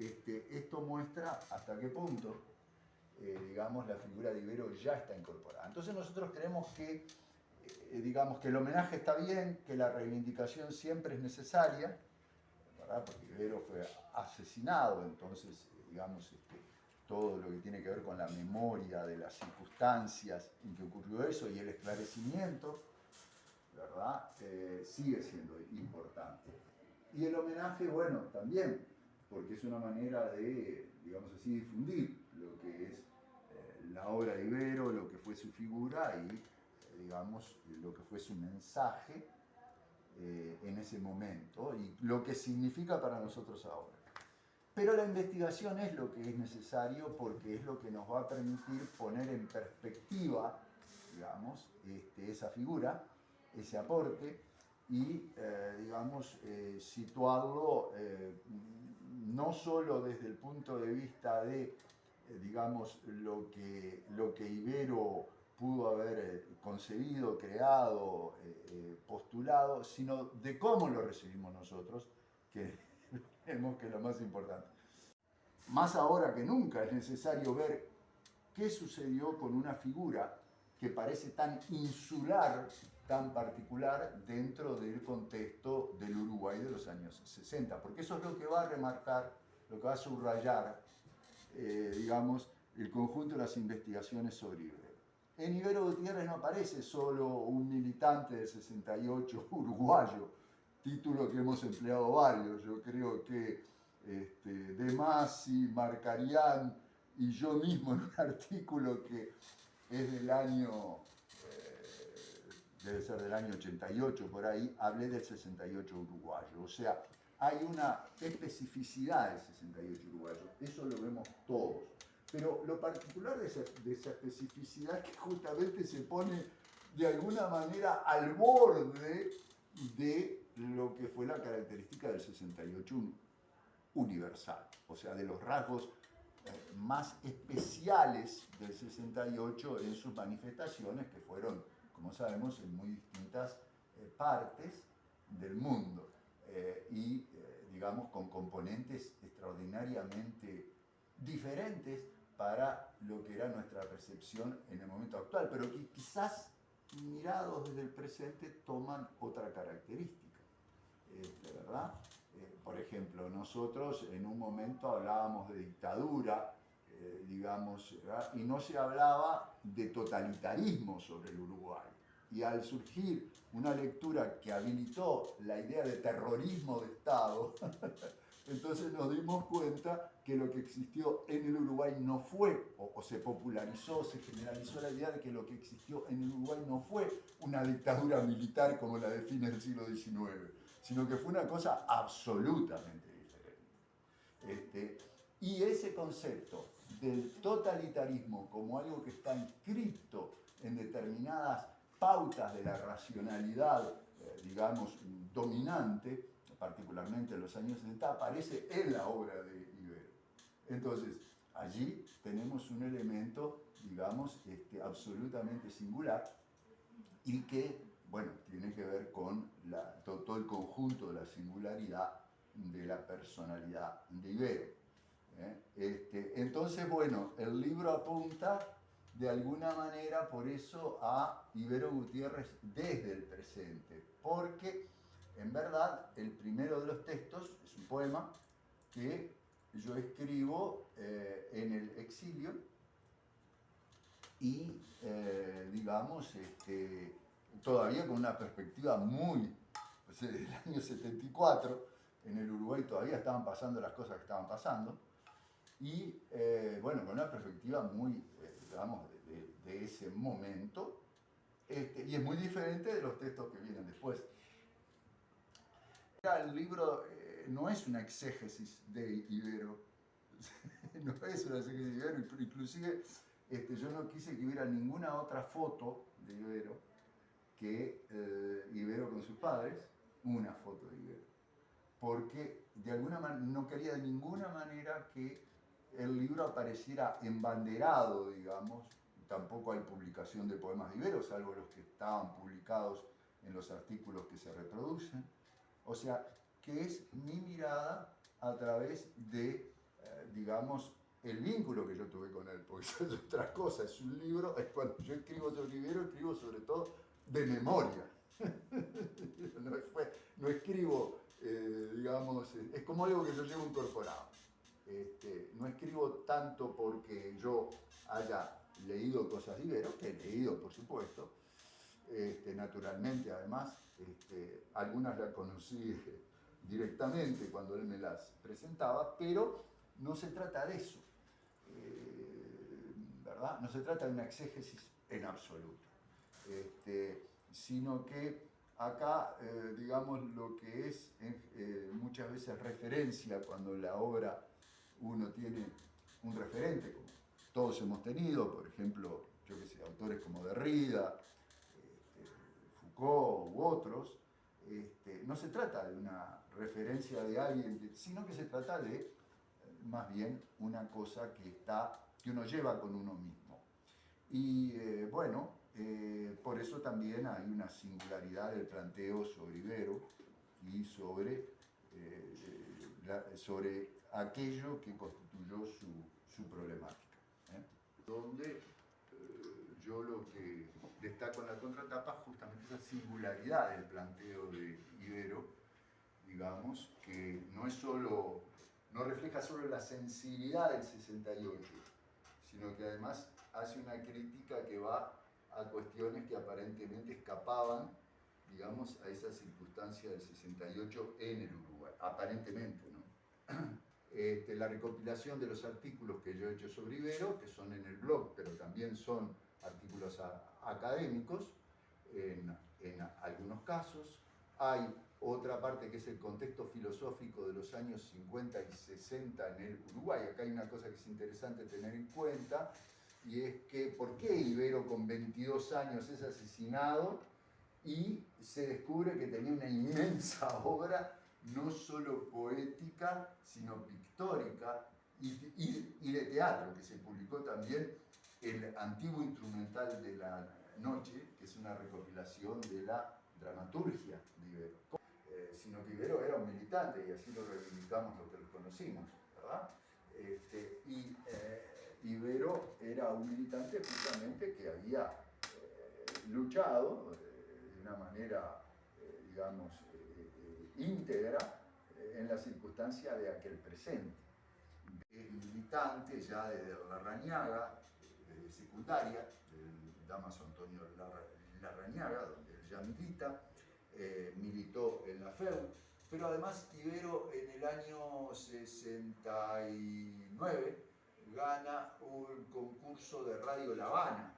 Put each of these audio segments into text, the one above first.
esto muestra hasta qué punto, digamos, la figura de Ibero ya está incorporada. Entonces nosotros creemos que, digamos, que el homenaje está bien, que la reivindicación siempre es necesaria, ¿verdad? Porque Ibero fue asesinado, entonces, digamos, todo lo que tiene que ver con la memoria de las circunstancias en que ocurrió eso y el esclarecimiento, ¿verdad? Sigue siendo importante. Y el homenaje, bueno, también, porque es una manera de, digamos así, difundir lo que es la obra de Ibero, lo que fue su figura y, digamos, lo que fue su mensaje en ese momento y lo que significa para nosotros ahora. Pero la investigación es lo que es necesario porque es lo que nos va a permitir poner en perspectiva, digamos, esa figura, ese aporte y, digamos, situarlo no solo desde el punto de vista de, digamos, lo que Ibero pudo haber concebido, creado, postulado, sino de cómo lo recibimos nosotros, que creemos que es lo más importante. Más ahora que nunca es necesario ver qué sucedió con una figura que parece tan insular, tan particular dentro del contexto del Uruguay de los años 60, porque eso es lo que va a remarcar, lo que va a subrayar, digamos, el conjunto de las investigaciones sobre Ibero. En Ibero Gutiérrez no aparece solo un militante del 68 uruguayo, título que hemos empleado varios. Yo creo que De Masi, Marcarián y yo mismo en un artículo que es del año, debe ser del año 88 por ahí, hablé del 68 uruguayo. O sea, hay una especificidad del 68 uruguayo, eso lo vemos todos. Pero lo particular de esa especificidad es que justamente se pone de alguna manera al borde de lo que fue la característica del 68 universal, o sea, de los rasgos más especiales del 68 en sus manifestaciones, que fueron, como sabemos, en muy distintas partes del mundo y, digamos, con componentes extraordinariamente diferentes para lo que era nuestra percepción en el momento actual, pero que quizás mirados desde el presente toman otra característica, ¿verdad? Por ejemplo, nosotros en un momento hablábamos de dictadura, digamos, ¿verdad? Y no se hablaba de totalitarismo sobre el Uruguay. Y al surgir una lectura que habilitó la idea de terrorismo de Estado, entonces nos dimos cuenta que lo que existió en el Uruguay no fue, o se popularizó, se generalizó la idea de que lo que existió en el Uruguay no fue una dictadura militar como la define el siglo XIX, sino que fue una cosa absolutamente diferente. Y ese concepto del totalitarismo como algo que está inscrito en determinadas pautas de la racionalidad, digamos, dominante, particularmente en los años 60, aparece en la obra de Ibero. Entonces, allí tenemos un elemento, digamos, absolutamente singular y que, bueno, tiene que ver con todo el conjunto de la singularidad de la personalidad de Ibero. Entonces, bueno, el libro apunta de alguna manera por eso a Ibero Gutiérrez desde el presente, porque en verdad el primero de los textos es un poema que yo escribo en el exilio y, digamos, todavía con una perspectiva muy, o sea, del año 74, en el Uruguay todavía estaban pasando las cosas que estaban pasando, y bueno, con una perspectiva muy, digamos, de ese momento, y es muy diferente de los textos que vienen después. El libro no es una exégesis de Ibero, no es una exégesis de Ibero, inclusive yo no quise que hubiera ninguna otra foto de Ibero que Ibero con sus padres, una foto de Ibero, porque de alguna manera no quería de ninguna manera que el libro apareciera embanderado, digamos. Tampoco hay publicación de poemas de Ibero, salvo los que estaban publicados en los artículos que se reproducen. O sea, que es mi mirada a través de digamos, el vínculo que yo tuve con él, porque eso es otra cosa, es un libro, es cuando yo escribo sobre Ibero, escribo sobre todo de memoria. No escribo, digamos, es como algo que yo llevo incorporado. No escribo tanto porque yo haya leído cosas de Ibero, que he leído, por supuesto, naturalmente, además, algunas las conocí directamente cuando él me las presentaba, pero no se trata de eso, ¿verdad? No se trata de una exégesis en absoluto, sino que acá, digamos, lo que es muchas veces referencia, cuando la obra uno tiene un referente, como todos hemos tenido, por ejemplo, yo que sé, autores como Derrida, Foucault u otros, no se trata de una referencia de alguien, sino que se trata de más bien una cosa que uno lleva con uno mismo. Y bueno, por eso también hay una singularidad del planteo sobre Ibero y sobre aquello que constituyó su problemática. Donde yo lo que destaco en la contratapa es justamente esa singularidad del planteo de Ibero, digamos, que no refleja solo la sensibilidad del 68, sino que además hace una crítica que va a cuestiones que aparentemente escapaban, digamos, a esa circunstancia del 68 en el Uruguay, aparentemente, ¿no? La recopilación de los artículos que yo he hecho sobre Ibero, que son en el blog, pero también son artículos académicos, en algunos casos. Hay otra parte que es el contexto filosófico de los años 50 y 60 en el Uruguay. Acá hay una cosa que es interesante tener en cuenta, y es que ¿por qué Ibero con 22 años es asesinado y se descubre que tenía una inmensa obra, no solo poética, sino pictórica y de teatro, que se publicó también el antiguo instrumental de la noche, que es una recopilación de la dramaturgia de Ibero? Sino que Ibero era un militante, y así lo reivindicamos los que lo conocimos, ¿verdad? Ibero era un militante justamente que había luchado de una manera, digamos, íntegra en la circunstancia de aquel presente. Es militante ya de Larrañaga, de secundaria, del Damaso Antonio Larrañaga, donde él ya milita, militó en la FEU, pero además Ibero en el año 69 gana un concurso de Radio La Habana,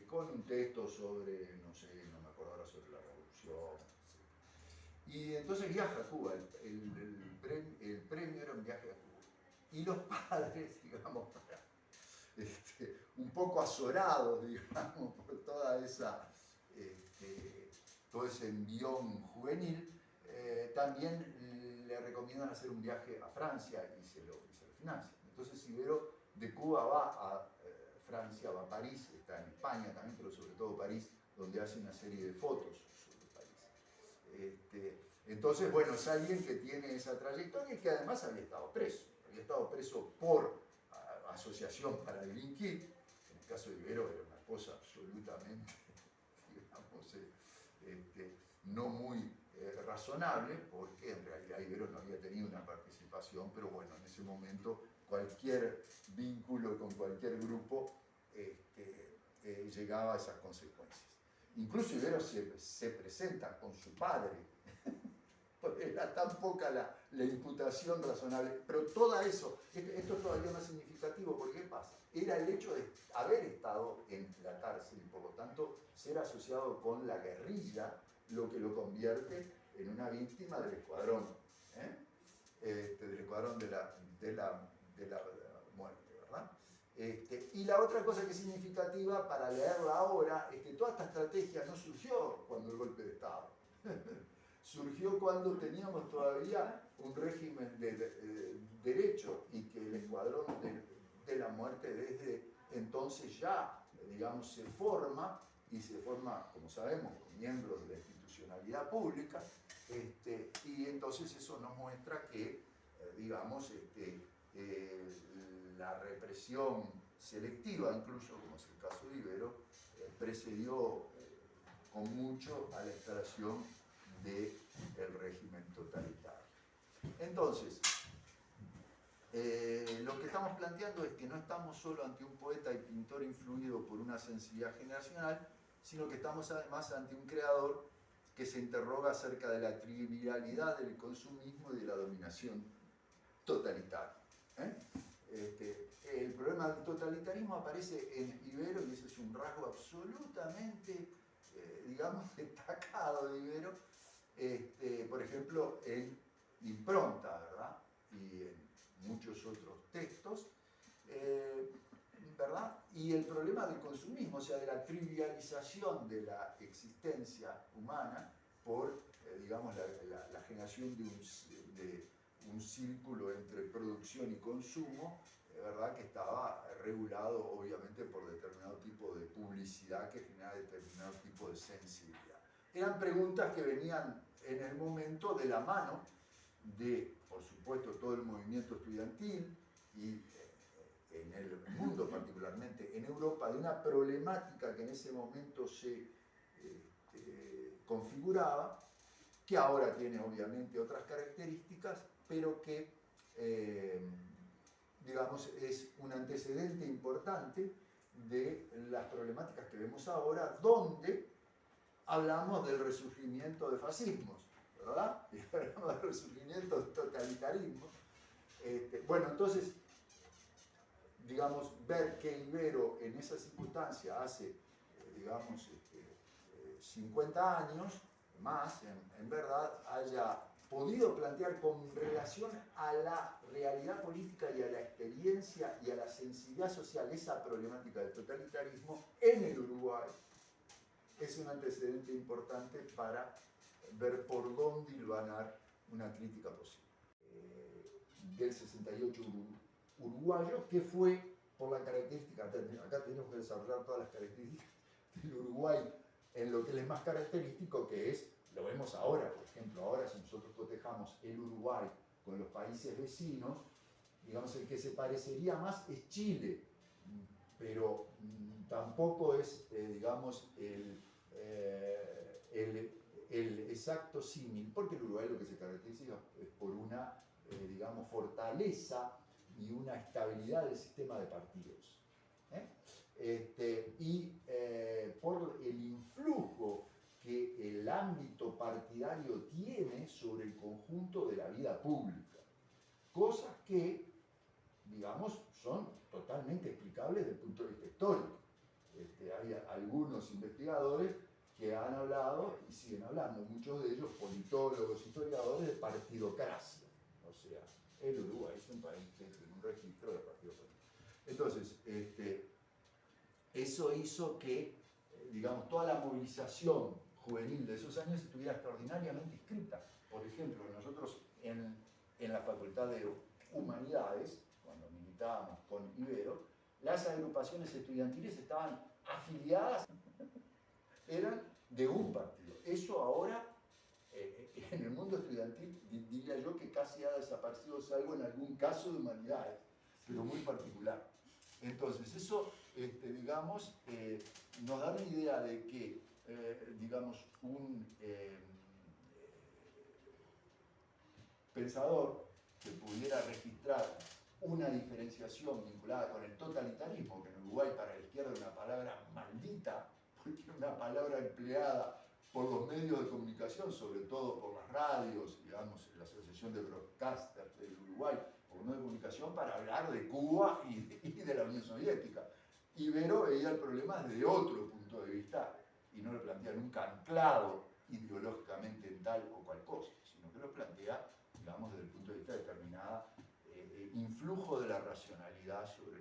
con un texto sobre, no sé, no me acuerdo ahora, sobre la revolución, etc. Y entonces viaja a Cuba, el premio era un viaje a Cuba. Y los padres, digamos, un poco azorados, digamos, por todo ese envión juvenil, también le recomiendan hacer un viaje a Francia y se lo financian. Entonces Ibero de Cuba va a Francia, va a París, está en España también, pero sobre todo París, donde hace una serie de fotos sobre París. Entonces, bueno, es alguien que tiene esa trayectoria y que además había estado preso por asociación para delinquir. En el caso de Ibero era una cosa absolutamente, digamos, no muy razonable, porque en realidad Ibero no había tenido una participación, pero bueno, en ese momento cualquier vínculo con cualquier grupo llegaba a esas consecuencias. Incluso Ibero se presenta con su padre, porque era tan poca la imputación razonable. Pero todo eso, esto es todavía más significativo, porque ¿qué pasa? Era el hecho de haber estado en la cárcel y por lo tanto ser asociado con la guerrilla lo que lo convierte en una víctima del escuadrón, del escuadrón de la muerte, ¿verdad? Y la otra cosa que es significativa para leerla ahora es que toda esta estrategia no surgió cuando el golpe de Estado. Surgió cuando teníamos todavía un régimen de derecho y que el escuadrón de la muerte desde entonces ya, digamos, se forma, y se forma, como sabemos, con miembros de la institucionalidad pública, y entonces eso nos muestra que digamos, la represión selectiva, incluso, como es el caso de Ibero, precedió con mucho a la instalación del régimen totalitario. Entonces, lo que estamos planteando es que no estamos solo ante un poeta y pintor influido por una sensibilidad generacional, sino que estamos además ante un creador que se interroga acerca de la trivialidad del consumismo y de la dominación totalitaria. El problema del totalitarismo aparece en Ibero, y ese es un rasgo absolutamente, digamos, destacado de Ibero, por ejemplo, en Impronta, ¿verdad? Y en muchos otros textos, ¿verdad? Y el problema del consumismo, o sea, de la trivialización de la existencia humana por, digamos, la generación de un círculo entre producción y consumo, ¿verdad? Que estaba regulado obviamente por determinado tipo de publicidad que genera determinado tipo de sensibilidad. Eran preguntas que venían en el momento de la mano de, por supuesto, todo el movimiento estudiantil y en el mundo, particularmente en Europa, de una problemática que en ese momento se configuraba, que ahora tiene obviamente otras características, pero que, digamos, es un antecedente importante de las problemáticas que vemos ahora, donde hablamos del resurgimiento de fascismos, ¿verdad? Y hablamos del resurgimiento de totalitarismo. Bueno, entonces, digamos, ver que Ibero en esa circunstancia hace, digamos, 50 años, más, en verdad, haya podido plantear con relación a la realidad política y a la experiencia y a la sensibilidad social esa problemática del totalitarismo en el Uruguay, es un antecedente importante para ver por dónde hilvanar una crítica posible. Del 68 uruguayo, que fue por la característica, acá tenemos que desarrollar todas las características del Uruguay en lo que es más característico, que es, lo vemos ahora, por ejemplo, ahora si nosotros cotejamos el Uruguay con los países vecinos, digamos, el que se parecería más es Chile, pero tampoco es, digamos, el exacto símil, porque el Uruguay lo que se caracteriza es por una, digamos, fortaleza y una estabilidad del sistema de partidos. Y por el influjo que el ámbito partidario tiene sobre el conjunto de la vida pública. Cosas que, digamos, son totalmente explicables desde el punto de vista histórico. Hay algunos investigadores que han hablado y siguen hablando, muchos de ellos politólogos, historiadores, de partidocracia. O sea, el Uruguay es un país que tiene un registro de partido político. Entonces, eso hizo que, digamos, toda la movilización juvenil de esos años estuviera extraordinariamente inscrita. Por ejemplo, nosotros en la Facultad de Humanidades, cuando militábamos con Ibero, las agrupaciones estudiantiles estaban afiliadas, eran de un partido. Eso ahora, en el mundo estudiantil, diría yo que casi ha desaparecido, salvo en algún caso de humanidades, pero muy particular. Entonces, eso, digamos, nos da una idea de que, digamos, un pensador que pudiera registrar una diferenciación vinculada con el totalitarismo, que en Uruguay para la izquierda es una palabra maldita, porque es una palabra empleada por los medios de comunicación, sobre todo por las radios, digamos, la Asociación de Broadcasters del Uruguay, por los medios de comunicación, para hablar de Cuba y de la Unión Soviética. Ibero veía el problema desde otro punto de vista y no lo plantea nunca anclado ideológicamente en tal o cual cosa, sino que lo plantea, digamos, desde el punto de vista de determinada influjo de la racionalidad sobre